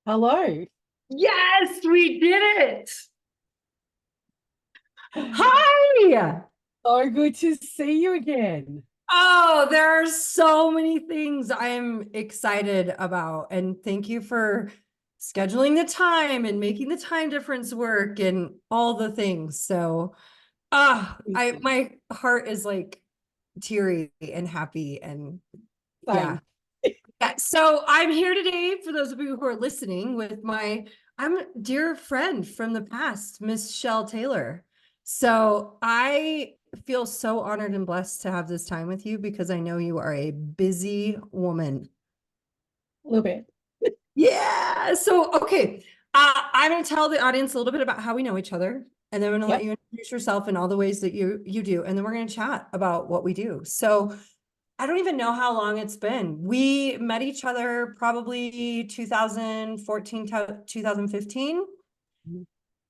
Hello. Yes, we did it. Hi. So good to see you again. Oh, there are so many things I'm excited about. And thank you for scheduling the time and making the time difference work and all the things. So, my heart is like teary and happy and yeah. Same. Yeah. So I'm here today for those of you who are listening with I'm a dear friend from the past, Miss Chelle Taylor. So I feel so honored and blessed to have this time with you because I know you are a busy woman. A little bit. Yeah. So, okay. I'm going to tell the audience a little bit about how we know each other. And then I'm going to let Yep. you introduce yourself and all the ways that you do. And then we're going to chat about what we do. So I don't even know how long it's been. We met each other probably 2014 to 2015.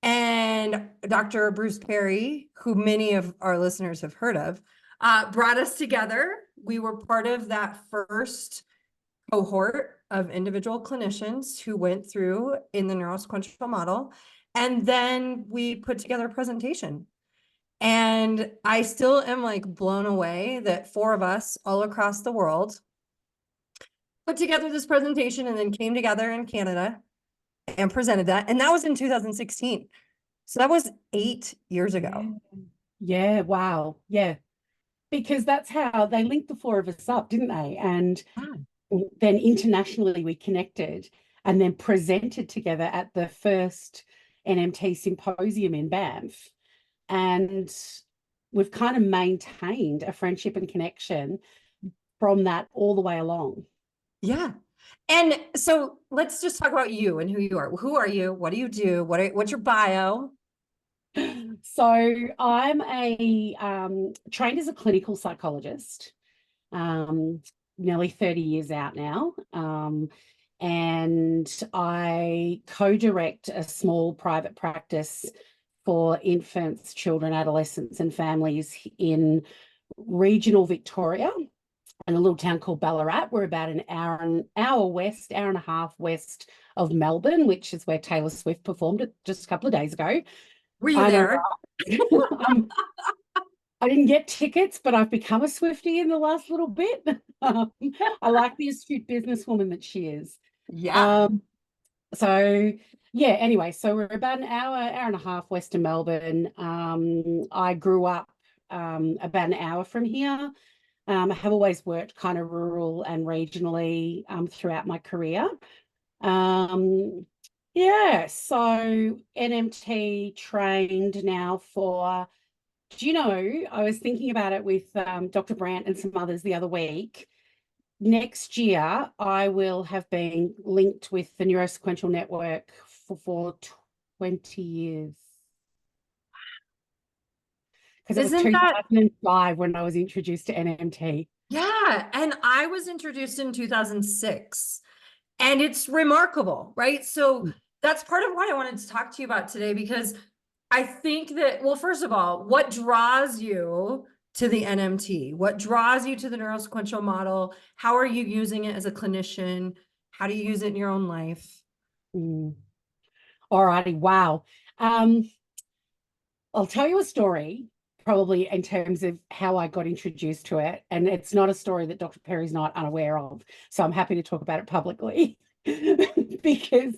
And Dr. Bruce Perry, who many of our listeners have heard of, brought us together. We were part of that first cohort of individual clinicians who went through in the neurosequential model. And then we put together a presentation. And I still am like blown away that four of us all across the world put together this presentation and then came together in Canada and presented that. And that was in 2016. So that was 8 years Yeah. ago. Yeah. Wow. Yeah. Because that's how they linked the four of us up, didn't they? And then internationally we connected and then presented together at the first NMT symposium in Banff. And we've kind of maintained a friendship and connection from that all the way along. Yeah. And so let's just talk about you and who you are. Who are you? What do you do? What's your bio? So I'm a trained as a clinical psychologist, nearly 30 years out now. And I co-direct a small private practice for infants, children, adolescents, and families in regional Victoria and a little town called Ballarat. We're about an hour and a half west of Melbourne, which is where Taylor Swift performed it just a couple of days ago. Were you I know. there? I didn't get tickets, but I've become a Swiftie in the last little bit. I like the astute businesswoman that she is. Yeah. Um, so yeah, anyway, so we're about an hour and a half west of Melbourne. I grew up about an hour from here. I have always worked kind of rural and regionally throughout my career. Um, yeah, so NMT trained now for, do you know, I was thinking about it with Dr. Brandt and some others the other week. Next year, I will have been linked with the Neurosequential Network for 20 years. Because it was Isn't that 2005 when I was introduced to NMT. Yeah, and I was introduced in 2006, and it's remarkable, right? So that's part of what I wanted to talk to you about today because I think that, well, first of all, what draws you to the NMT? What draws you to the neurosequential model? How are you using it as a clinician? How do you use it in your own life? Mm. All righty. Wow. Um, I'll tell you a story, probably in terms of how I got introduced to it. And it's not a story that Dr. Perry's not unaware of. So I'm happy to talk about it publicly because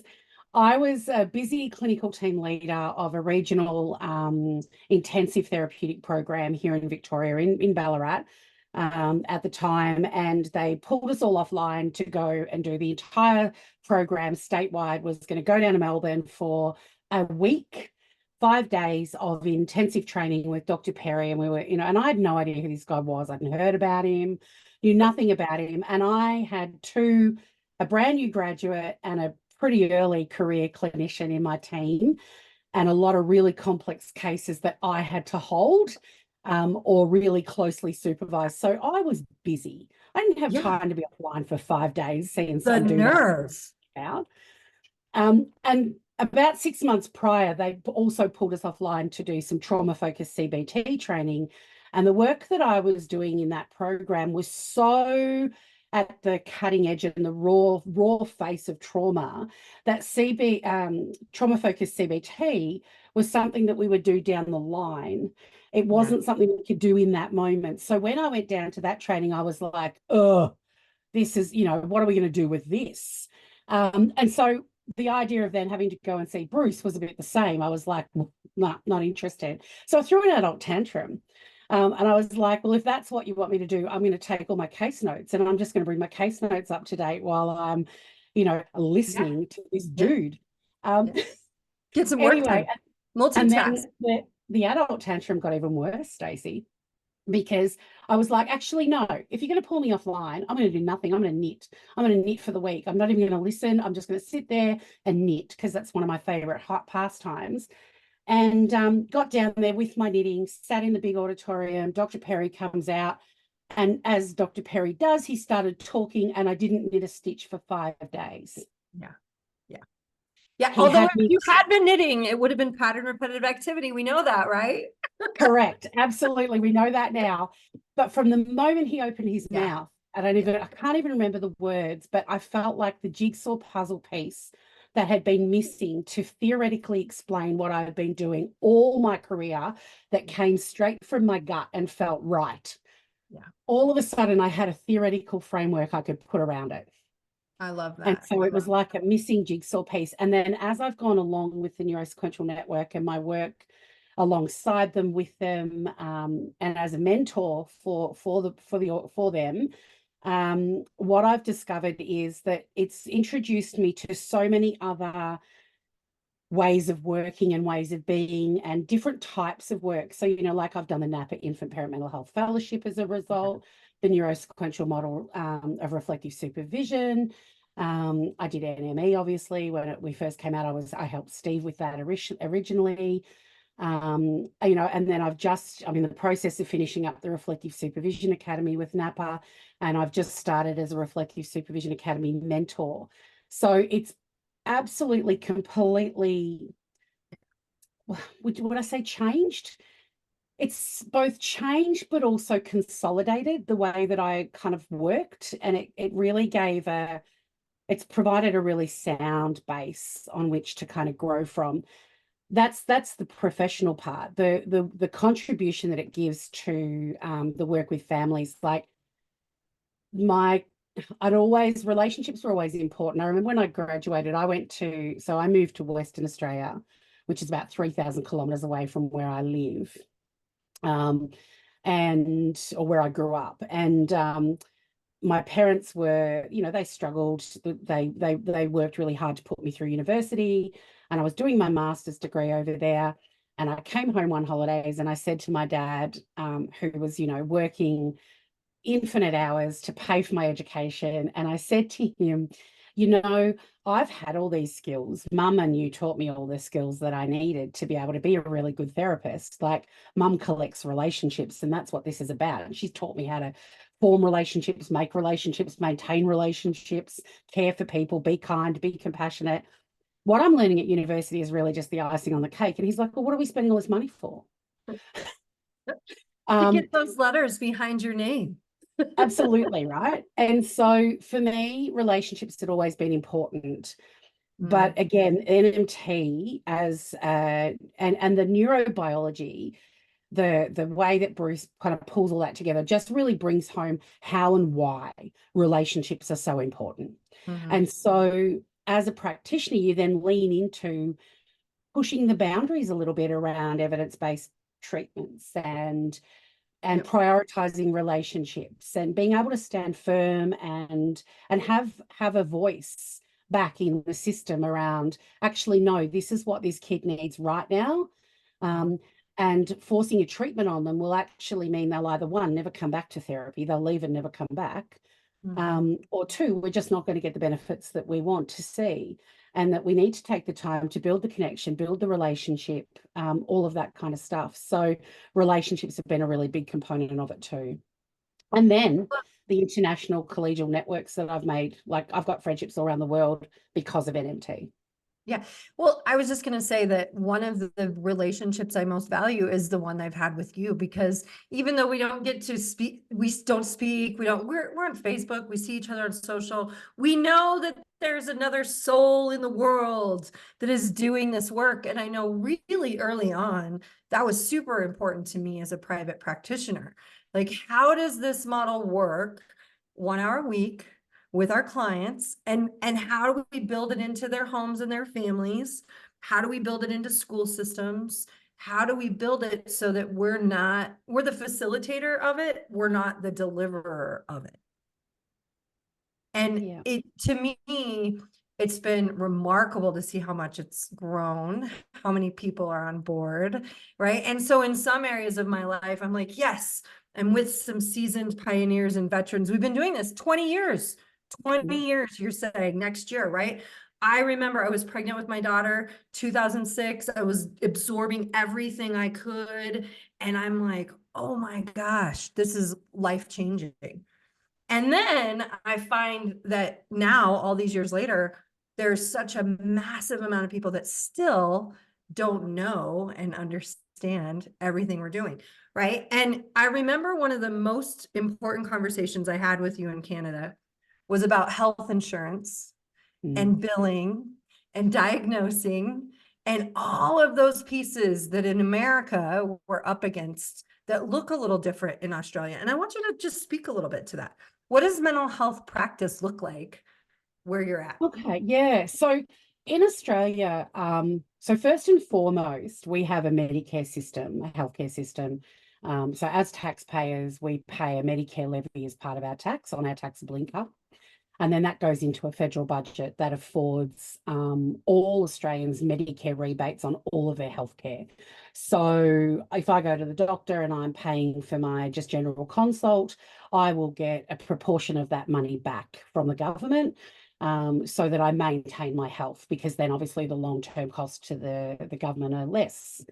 I was a busy clinical team leader of a regional intensive therapeutic program here in Victoria, in Ballarat. At the time, and they pulled us all offline to go and do the entire program statewide. Was going to go down to Melbourne for a week, 5 days of intensive training with Dr. Perry. And we were, and I had no idea who this guy was. I hadn't heard about him, knew nothing about him. And I had a brand new graduate and a pretty early career clinician in my team, and a lot of really complex cases that I had to hold or really closely supervise. So I was busy. I didn't have time to be offline for 5 days seeing The some dude nerve. out. And about 6 months prior, they also pulled us offline to do some trauma-focused CBT training. And the work that I was doing in that program was so at the cutting edge and the raw face of trauma, that trauma-focused CBT was something that we would do down the line. It wasn't something we could do in that moment. So when I went down to that training, I was like, oh, this is, what are we going to do with this? And so the idea of then having to go and see Bruce was a bit the same. I was like, nah, not interested. So I threw an adult tantrum. And I was like, well, if that's what you want me to do, I'm going to take all my case notes and I'm just going to bring my case notes up to date while I'm, listening to this dude. Get some work Anyway, done. Multitask. And then the adult tantrum got even worse, Stacy, because I was like, actually, no, if you're going to pull me offline, I'm going to do nothing. I'm going to knit. I'm going to knit for the week. I'm not even going to listen. I'm just going to sit there and knit because that's one of my favorite pastimes. And got down there with my knitting, sat in the big auditorium. Dr. Perry comes out. And as Dr. Perry does, he started talking and I didn't knit a stitch for 5 days. Yeah. Although if you had been knitting, it would have been pattern repetitive activity. We know that, right? Correct. Absolutely. We know that now. But from the moment he opened his mouth, I can't even remember the words, but I felt like the jigsaw puzzle piece that had been missing to theoretically explain what I had been doing all my career that came straight from my gut and felt right. Yeah. All of a sudden I had a theoretical framework I could put around it. I love that. And so it was like a missing jigsaw piece. And then as I've gone along with the Neurosequential Network and my work alongside them with them, and as a mentor for them, what I've discovered is that it's introduced me to so many other ways of working and ways of being and different types of work. So, like I've done the NAPA Infant Parent Mental Health Fellowship as a result, the Neurosequential Model of Reflective Supervision. I did NME, obviously, when we first came out. I helped Steve with that originally. And then I'm in the process of finishing up the Reflective Supervision Academy with NAPA, and I've just started as a Reflective Supervision Academy mentor. So it's absolutely completely, would I say changed? It's both changed but also consolidated the way that I kind of worked, and it really it's provided a really sound base on which to kind of grow from. That's the professional part, the contribution that it gives to the work with families. Like relationships were always important. I remember when I graduated, I moved to Western Australia, which is about 3,000 kilometers away from where I live, or where I grew up. And my parents were, they struggled. They worked really hard to put me through university, and I was doing my master's degree over there. And I came home one holidays and I said to my dad, who was, working infinite hours to pay for my education. And I said to him, I've had all these skills. Mum and you taught me all the skills that I needed to be able to be a really good therapist. Like Mum collects relationships, and that's what this is about. And she's taught me how to form relationships, make relationships, maintain relationships, care for people, be kind, be compassionate. What I'm learning at university is really just the icing on the cake. And he's like, well, what are we spending all this money for? To get those letters behind your name. Absolutely, right? And so for me, relationships had always been important. But again, NMT and the neurobiology, the way that Bruce kind of pulls all that together just really brings home how and why relationships are so important. And so as a practitioner, you then lean into pushing the boundaries a little bit around evidence-based treatments and prioritizing relationships and being able to stand firm and have a voice back in the system around, actually, no, this is what this kid needs right now. And forcing a treatment on them will actually mean they'll either, one, never come back to therapy, they'll leave and never come back, or two, we're just not going to get the benefits that we want to see, and that we need to take the time to build the connection, build the relationship, all of that kind of stuff. So relationships have been a really big component of it too. And then the international collegial networks that I've made, like I've got friendships all around the world because of NMT. Yeah. Well, I was just going to say that one of the relationships I most value is the one I've had with you, because even though we don't get to speak, don't speak, we're on Facebook, we see each other on social. We know that there's another soul in the world that is doing this work. And I know really early on, that was super important to me as a private practitioner. Like, how does this model work 1 hour a week with our clients, and how do we build it into their homes and their families? How do we build it into school systems? How do we build it so that we're the facilitator of it, we're not the deliverer of it? And Yeah. to me, it's been remarkable to see how much it's grown, how many people are on board, right? And so in some areas of my life, I'm like, yes, I'm with some seasoned pioneers and veterans. We've been doing this 20 years. 20 years, you're saying, next year, right? I remember I was pregnant with my daughter, 2006. I was absorbing everything I could. And I'm like, oh my gosh, this is life changing. And then I find that now, all these years later, there's such a massive amount of people that still don't know and understand everything we're doing, right? And I remember one of the most important conversations I had with you in Canada was about health insurance and billing and diagnosing and all of those pieces that in America we're up against that look a little different in Australia. And I want you to just speak a little bit to that. What does mental health practice look like where you're at? Okay, yeah. So in Australia, so first and foremost, we have a Medicare system, a healthcare system. So as taxpayers, we pay a Medicare levy as part of our tax on our taxable income. And then that goes into a federal budget that affords all Australians Medicare rebates on all of their healthcare. So if I go to the doctor and I'm paying for my just general consult, I will get a proportion of that money back from the government, so that I maintain my health, because then obviously the long-term costs to the government are less.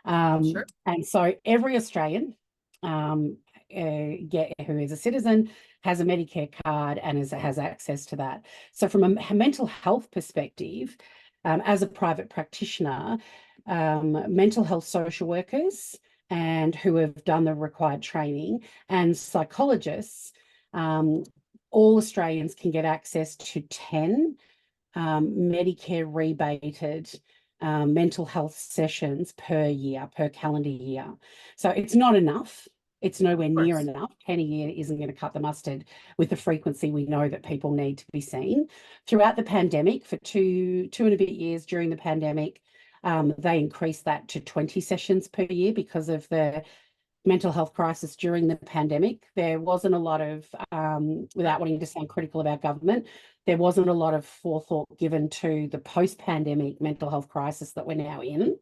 Sure. And so every Australian who is a citizen has a Medicare card and has access to that. So from a mental health perspective, as a private practitioner, mental health social workers and who have done the required training, and psychologists, all Australians can get access to 10 Medicare rebated mental health sessions per year, per calendar year. So it's not enough. It's nowhere near enough. 10 a year isn't going to cut the mustard with the frequency we know that people need to be seen. Throughout the pandemic, for two and a bit years during the pandemic, they increased that to 20 sessions per year because of the mental health crisis during the pandemic. There wasn't a lot of, without wanting to sound critical of our government, there wasn't a lot of forethought given to the post-pandemic mental health crisis that we're now in.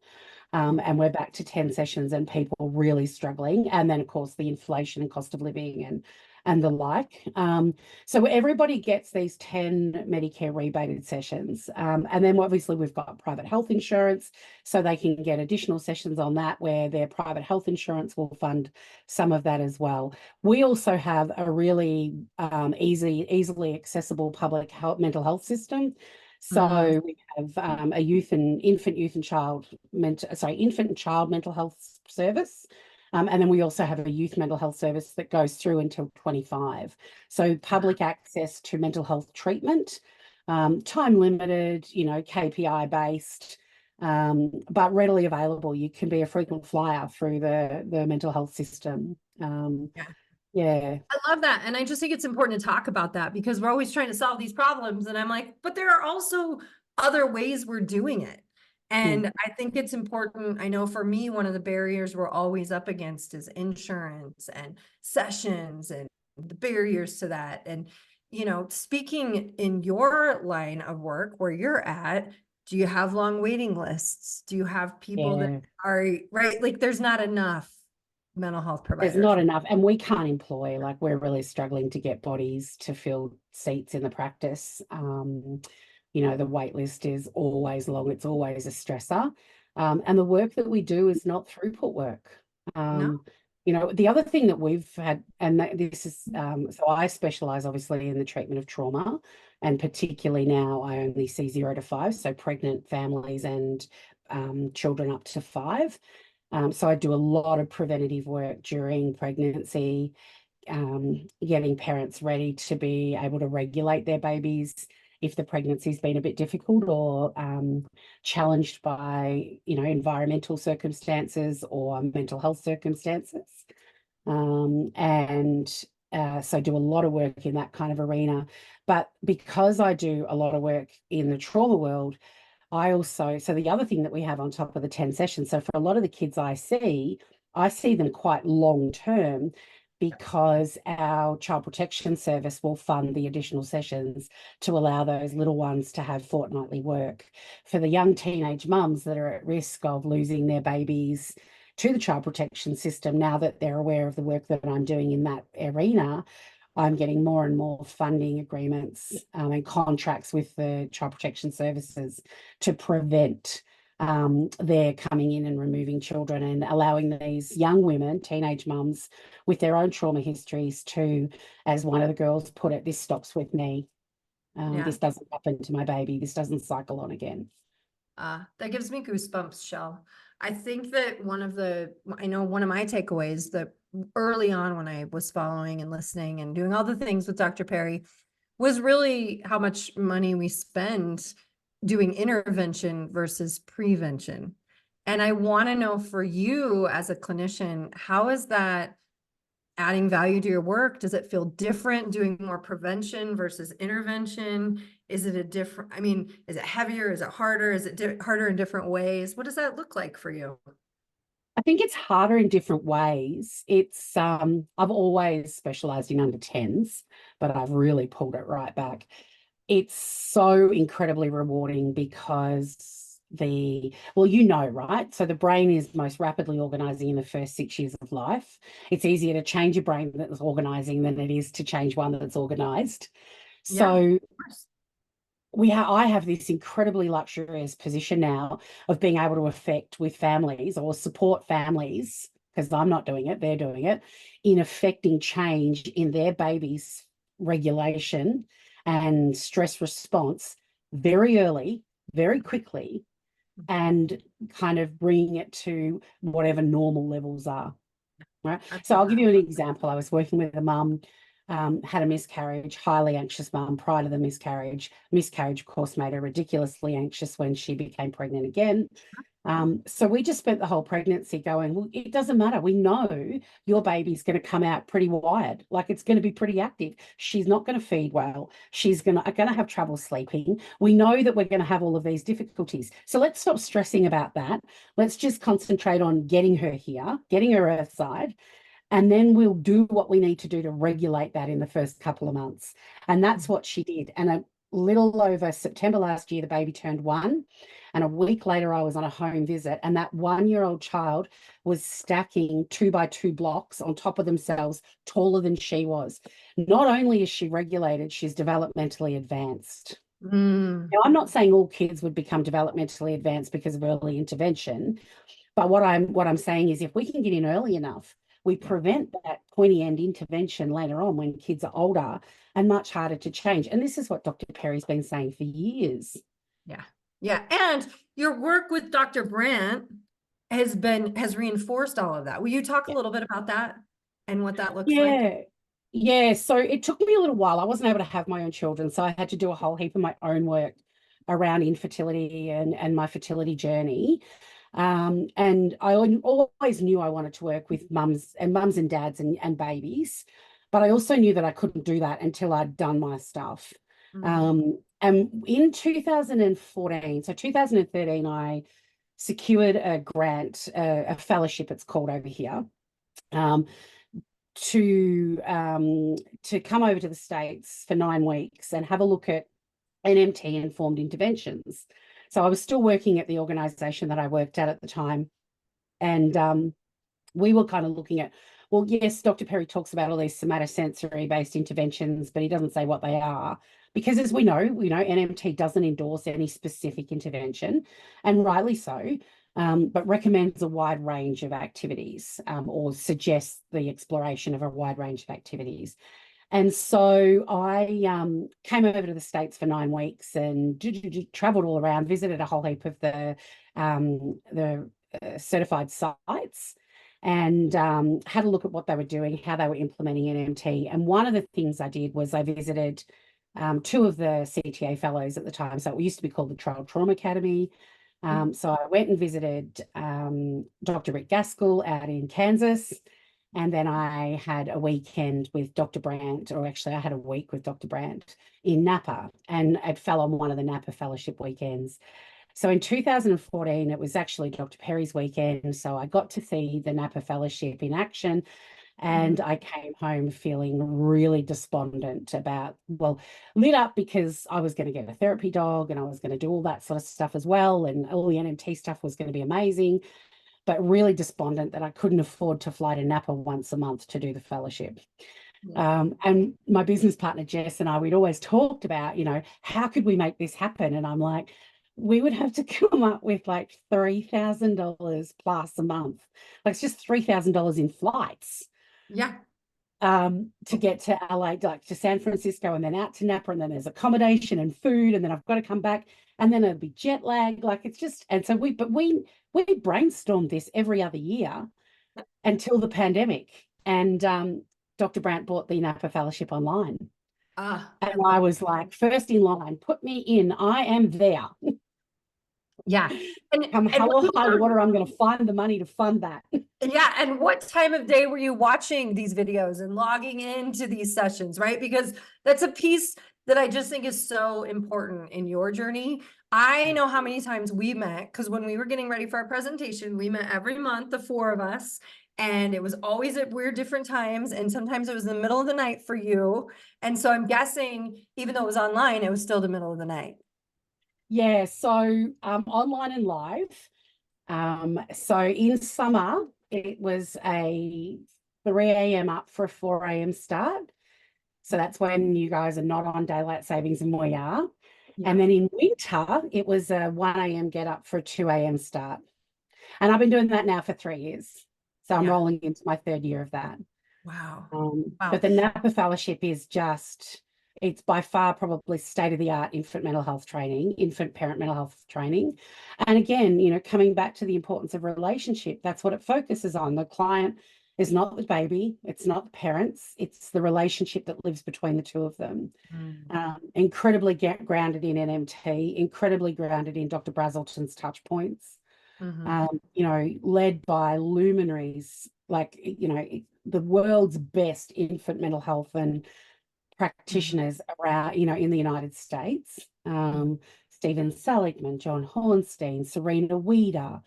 And we're back to 10 sessions and people really struggling. And then, of course, the inflation and cost of living and the like. So everybody gets these 10 Medicare rebated sessions. And then obviously we've got private health insurance, so they can get additional sessions on that where their private health insurance will fund some of that as well. We also have a really easily accessible public health, mental health system. So we have a infant and child mental health service. And then we also have a youth mental health service that goes through until 25. So public access to mental health treatment, time limited, KPI based, but readily available. You can be a frequent flyer through the mental health system. Yeah. I love that. And I just think it's important to talk about that, because we're always trying to solve these problems. And I'm like, but there are also other ways we're doing it. And I think it's important. I know for me, one of the barriers we're always up against is insurance and sessions and the barriers to that. And, speaking in your line of work where you're at, do you have long waiting lists? Do you have people that are right? Like, there's not enough mental health providers. There's not enough, and we can't employ, like, we're really struggling to get bodies to fill seats in the practice. The wait list is always long. It's always a stressor. And the work that we do is not throughput work. No. You know, the other thing that we've had, and this is, so I specialize obviously in the treatment of trauma, and particularly now I only see 0 to 5, so pregnant families and children up to 5. So I do a lot of preventative work during pregnancy, getting parents ready to be able to regulate their babies if the pregnancy's been a bit difficult or challenged by, you know, environmental circumstances or mental health circumstances. And so I do a lot of work in that kind of arena. But because I do a lot of work in the trauma world, I also, so the other thing that we have on top of the 10 sessions, so for a lot of the kids I see them quite long term because our child protection service will fund the additional sessions to allow those little ones to have fortnightly work. For the young teenage mums that are at risk of losing their babies to the child protection system, now that they're aware of the work that I'm doing in that arena, I'm getting more and more funding agreements and contracts with the child protection services to prevent their coming in and removing children, and allowing these young women, teenage mums with their own trauma histories to, as one of the girls put it, this stops with me. This doesn't happen to my baby. This doesn't cycle on again. That gives me goosebumps, Chelle. I think that I know one of my takeaways that early on when I was following and listening and doing all the things with Dr. Perry was really how much money we spend doing intervention versus prevention. And I want to know, for you as a clinician, how is that adding value to your work? Does it feel different doing more prevention versus intervention? Is it is it heavier? Is it harder? Is it harder in different ways? What does that look like for you? I think it's harder in different ways. It's I've always specialized in under 10s, but I've really pulled it right back. It's so incredibly rewarding because well, you know, right? So the brain is most rapidly organizing in the first 6 years of life. It's easier to change a brain that's organizing than it is to change one that's organized. So I have this incredibly luxurious position now of being able to affect with families or support families, because I'm not doing it, they're doing it, in affecting change in their baby's regulation and stress response very early, very quickly, and kind of bringing it to whatever normal levels are. Right. So I'll give you an example. I was working with a mum, had a miscarriage, highly anxious mum prior to the miscarriage. Miscarriage, of course, made her ridiculously anxious when she became pregnant again. So we just spent the whole pregnancy going, well, it doesn't matter. We know your baby's going to come out pretty wired, like it's going to be pretty active. She's not going to feed well. She's going to have trouble sleeping. We know that we're going to have all of these difficulties. So let's stop stressing about that. Let's just concentrate on getting her here, getting her earthside, and then we'll do what we need to do to regulate that in the first couple of months. And that's what she did. And a little over September last year, the baby turned 1. And a week later, I was on a home visit, and that 1-year-old child was stacking 2x2 blocks on top of themselves, taller than she was. Not only is she regulated, she's developmentally advanced. Now, I'm not saying all kids would become developmentally advanced because of early intervention, but what I'm saying is if we can get in early enough, we prevent that pointy end intervention later on when kids are older and much harder to change. And this is what Dr. Perry's been saying for years. Yeah. Yeah. And your work with Dr. Brandt has reinforced all of that. Will you talk a little bit about that and what that looks like? Yeah. So it took me a little while. I wasn't able to have my own children, so I had to do a whole heap of my own work around infertility and my fertility journey. And I always knew I wanted to work with mums and dads and babies, but I also knew that I couldn't do that until I'd done my stuff. And in 2014, so 2013, I secured a grant, a fellowship, it's called over here, to come over to the States for 9 weeks and have a look at NMT informed interventions. So I was still working at the organization that I worked at the time. And we were kind of looking at, well, yes, Dr. Perry talks about all these somatosensory based interventions, but he doesn't say what they are. Because as we know, NMT doesn't endorse any specific intervention, and rightly so. but recommends a wide range of activities, or suggests the exploration of a wide range of activities. And so I came over to the States for 9 weeks and traveled all around, visited a whole heap of the certified sites, and had a look at what they were doing, how they were implementing NMT. And one of the things I did was I visited 2 of the CTA fellows at the time. So it used to be called the Child Trauma Academy. So I went and visited Dr. Rick Gaskell out in Kansas. And then I had a weekend with Dr. Brandt, or actually I had a week with Dr. Brandt in Napa, and it fell on one of the Napa fellowship weekends. So in 2014, it was actually Dr. Perry's weekend. So I got to see the Napa fellowship in action. And I came home feeling really despondent about, well, lit up because I was going to get a therapy dog and I was going to do all that sort of stuff as well. And all the NMT stuff was going to be amazing, but really despondent that I couldn't afford to fly to Napa once a month to do the fellowship. And my business partner, Jess, and I, we'd always talked about, how could we make this happen? And I'm like, we would have to come up with like $3,000 plus a month. Like it's just $3,000 in flights. Yeah. To get to LA, like to San Francisco, and then out to Napa, and then there's accommodation and food, and then I've got to come back, and then it'll be jet lag. Like it's just, and so we brainstormed this every other year until the pandemic, and Dr. Brandt bought the Napa Fellowship online. And I was like, first in line, put me in, I am there. Yeah. And come hell or high water, I'm going to find the money to fund that. Yeah. And what time of day were you watching these videos and logging into these sessions, right? Because that's a piece that I just think is so important in your journey. I know how many times we met, because when we were getting ready for our presentation, we met every month, the 4 of us, and it was always at weird different times. And sometimes it was in the middle of the night for you. And so I'm guessing, even though it was online, it was still the middle of the night. Yeah. So online and live. So in summer, it was a 3 a.m. up for a 4 a.m. start. So that's when you guys are not on daylight savings and we are. Yeah. And then in winter, it was a 1 a.m. get up for a 2 a.m. start. And I've been doing that now for 3 years. So I'm rolling into my 3rd year of that. Wow. But the Napa Fellowship is just, it's by far probably state-of-the-art infant mental health training, infant parent mental health training. And again, coming back to the importance of relationship, that's what it focuses on. The client is not the baby, it's not the parents, it's the relationship that lives between the 2 of them. Incredibly grounded in NMT, incredibly grounded in Dr. Brazelton's touch points, led by luminaries, like, the world's best infant mental health and practitioners around, in the United States. Stephen Seligman, John Hornstein, Serena Wieder,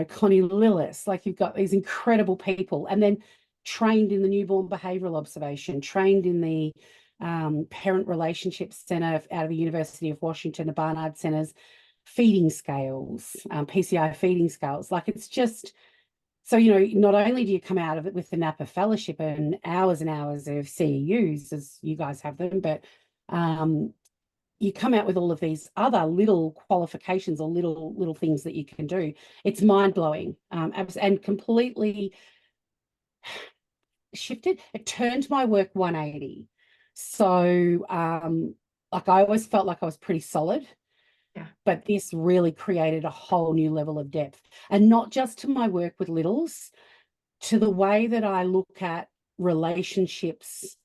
Connie Lillis. Like you've got these incredible people, and then trained in the newborn behavioral observation, trained in the parent relationship center out of the University of Washington, the Barnard Center's feeding scales, PCI feeding scales. Like it's just, so, not only do you come out of it with the Napa Fellowship and hours of CEUs, as you guys have them, but you come out with all of these other little qualifications or little things that you can do. It's mind-blowing, and completely shifted. It turned my work 180. So, like I always felt like I was pretty solid. Yeah. But this really created a whole new level of depth, and not just to my work with littles, to the way that I look at relationships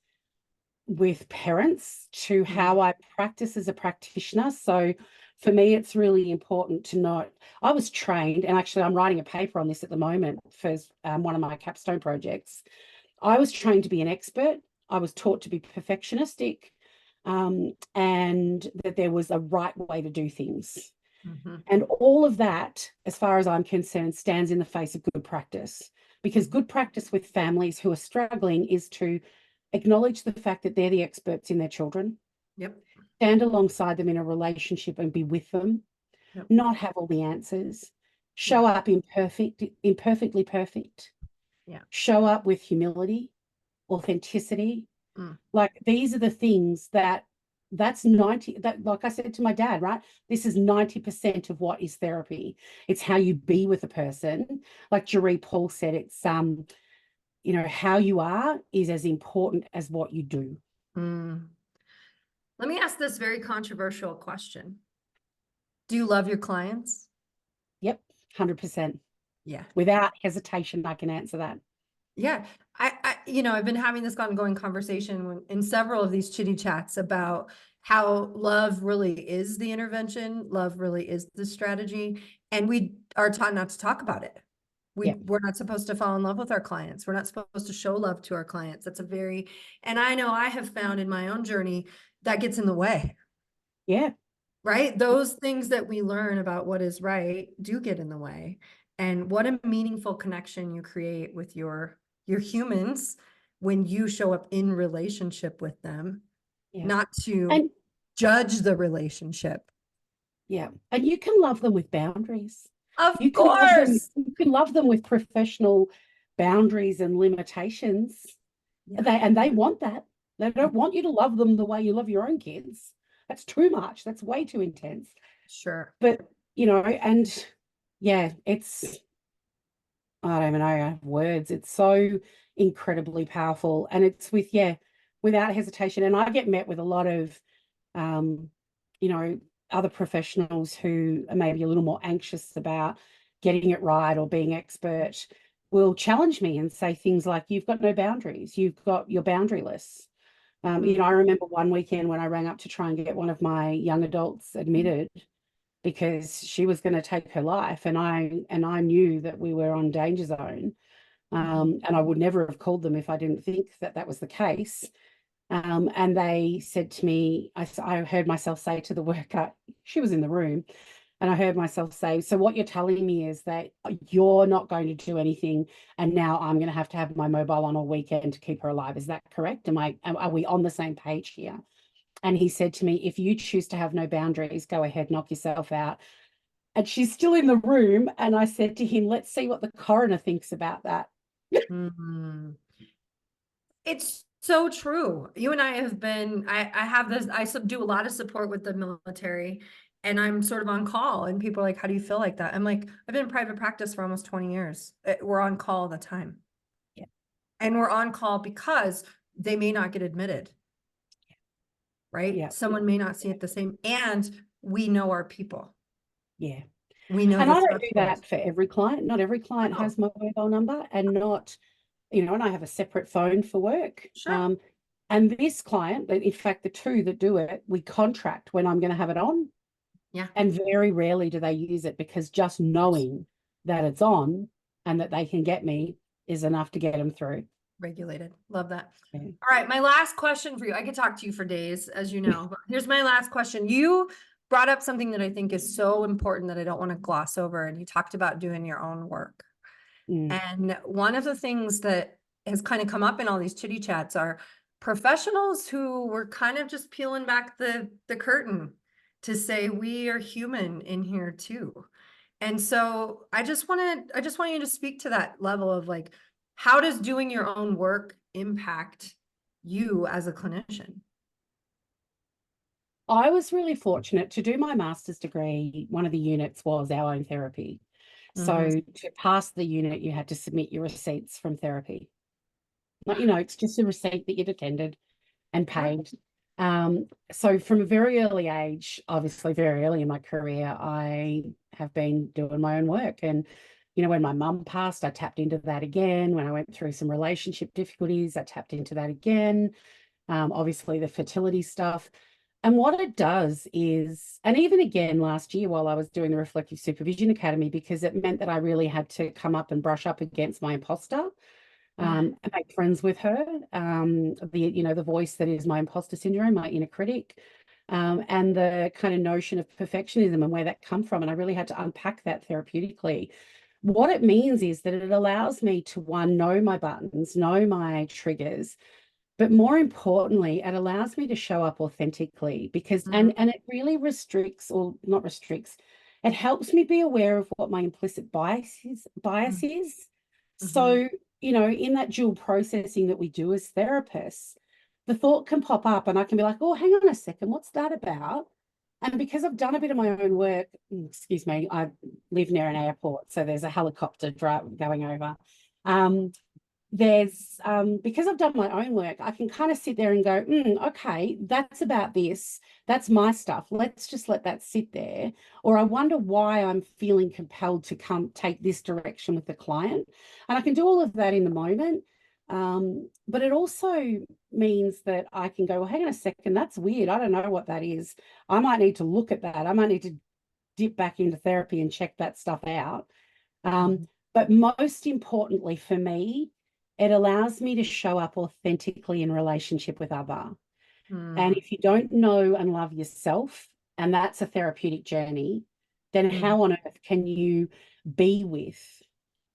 with parents, to how I practice as a practitioner. So for me, it's really important to note, I was trained, and actually I'm writing a paper on this at the moment for one of my capstone projects. I was trained to be an expert. I was taught to be perfectionistic. And that there was a right way to do things. And all of that, as far as I'm concerned, stands in the face of good practice, because good practice with families who are struggling is to acknowledge the fact that they're the experts in their children. Yep. Stand alongside them in a relationship and be with them. Yep. Not have all the answers. Show up imperfectly perfect. Yeah. Show up with humility, authenticity. Like these are the things that that's 90, that, like I said to my dad, right? This is 90% of what is therapy. It's how you be with a person. Like Jeree Paul said, it's how you are is as important as what you do. Mm. Let me ask this very controversial question. Do you love your clients? Yep, 100%. Yeah. Without hesitation, I can answer that. Yeah. I've been having this ongoing conversation in several of these chitty chats about how love really is the intervention. Love really is the strategy. And we are taught not to talk about it. We're not supposed to fall in love with our clients. We're not supposed to show love to our clients. And I know I have found in my own journey that gets in the way. Yeah. Right? Those things that we learn about what is right do get in the way. And what a meaningful connection you create with your humans when you show up in relationship with them, not to And judge the relationship. yeah. And you can love them with boundaries. Of You course. can love them with professional boundaries and limitations. Yeah. They want that. They don't want you to love them the way you love your own kids. That's too much. That's way too intense. Sure. But, and yeah, I don't even know, I have words. It's so incredibly powerful. And it's without hesitation. And I get met with a lot of, um, other professionals who are maybe a little more anxious about getting it right or being expert will challenge me and say things like, you've got no boundaries. You're boundaryless. I remember one weekend when I rang up to try and get one of my young adults admitted because she was going to take her life, and I knew that we were on danger zone, and I would never have called them if I didn't think that that was the case. And they said to me, I heard myself say to the worker, she was in the room, and I heard myself say, so what you're telling me is that you're not going to do anything, and now I'm going to have my mobile on all weekend to keep her alive. Is that correct? Are we on the same page here? And he said to me, if you choose to have no boundaries, go ahead, knock yourself out. And she's still in the room. And I said to him, let's see what the coroner thinks about that. Mm-hmm. It's so true. You and I have been, I have this, I do a lot of support with the military, and I'm sort of on call, and people are like, how do you feel like that? I'm like, I've been in private practice for almost 20 years. We're on call all the time. Yeah. And we're on call because they may not get admitted. Right? Yeah. Someone may not see it the same. And we know our people. Yeah. We know And the I don't do thresholds. that for every client. Not every client has my mobile number, and not, and I have a separate phone for work. Sure. And this client, in fact, the two that do it, we contract when I'm going to have it on. Yeah. And very rarely do they use it, because just knowing that it's on and that they can get me is enough to get them through. Regulated. Love that. Yeah. All right. My last question for you. I could talk to you for days, as you know, but here's my last question. You brought up something that I think is so important that I don't want to gloss over. And you talked about doing your own work. And one of the things that has kind of come up in all these chitty chats are professionals who were kind of just peeling back the curtain to say, we are human in here too. And so I just want you to speak to that level of like, how does doing your own work impact you as a clinician? I was really fortunate to do my master's degree. One of the units was our own therapy. So to pass the unit, you had to submit your receipts from therapy. Not your notes, just a receipt that you'd attended and paid. So from a very early age, obviously very early in my career, I have been doing my own work. And, when my mum passed, I tapped into that again. When I went through some relationship difficulties, I tapped into that again. Obviously the fertility stuff. And what it does is, and even again last year while I was doing the Reflective Supervision Academy, because it meant that I really had to come up and brush up against my imposter, and make friends with her, the voice that is my imposter syndrome, my inner critic, and the kind of notion of perfectionism and where that come from. And I really had to unpack that therapeutically. What it means is that it allows me to, one, know my buttons, know my triggers, but more importantly, it allows me to show up authentically, because, and it really restricts, or not restricts, it helps me be aware of what my implicit bias is. So, in that dual processing that we do as therapists, the thought can pop up and I can be like, oh, hang on a second, what's that about? And because I've done a bit of my own work, excuse me, I live near an airport, so there's a helicopter going over. Because I've done my own work, I can kind of sit there and go, okay, that's about this. That's my stuff. Let's just let that sit there. Or I wonder why I'm feeling compelled to come take this direction with the client. And I can do all of that in the moment. But it also means that I can go, well, hang on a second, that's weird. I don't know what that is. I might need to look at that. I might need to dip back into therapy and check that stuff out. But most importantly for me, it allows me to show up authentically in relationship with other. And if you don't know and love yourself, and that's a therapeutic journey, then how on earth can you be with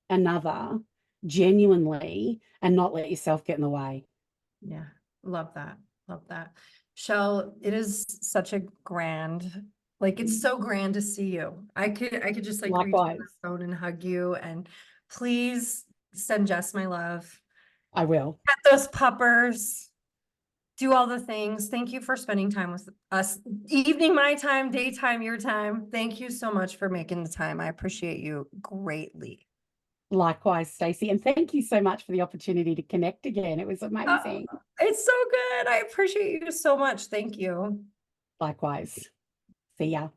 another genuinely and not let yourself get in the way? Yeah, love that. Love that. Chelle, it is such a grand, like, it's so grand to see you. I could just like reach out the phone and hug you, and please send Jess my love. I will. Pet those puppers, do all the things. Thank you for spending time with us. Evening my time, daytime your time. Thank you so much for making the time. I appreciate you greatly. Likewise, Stacy. And thank you so much for the opportunity to connect again. It was amazing. It's so good. I appreciate you so much. Thank you. Likewise. See ya.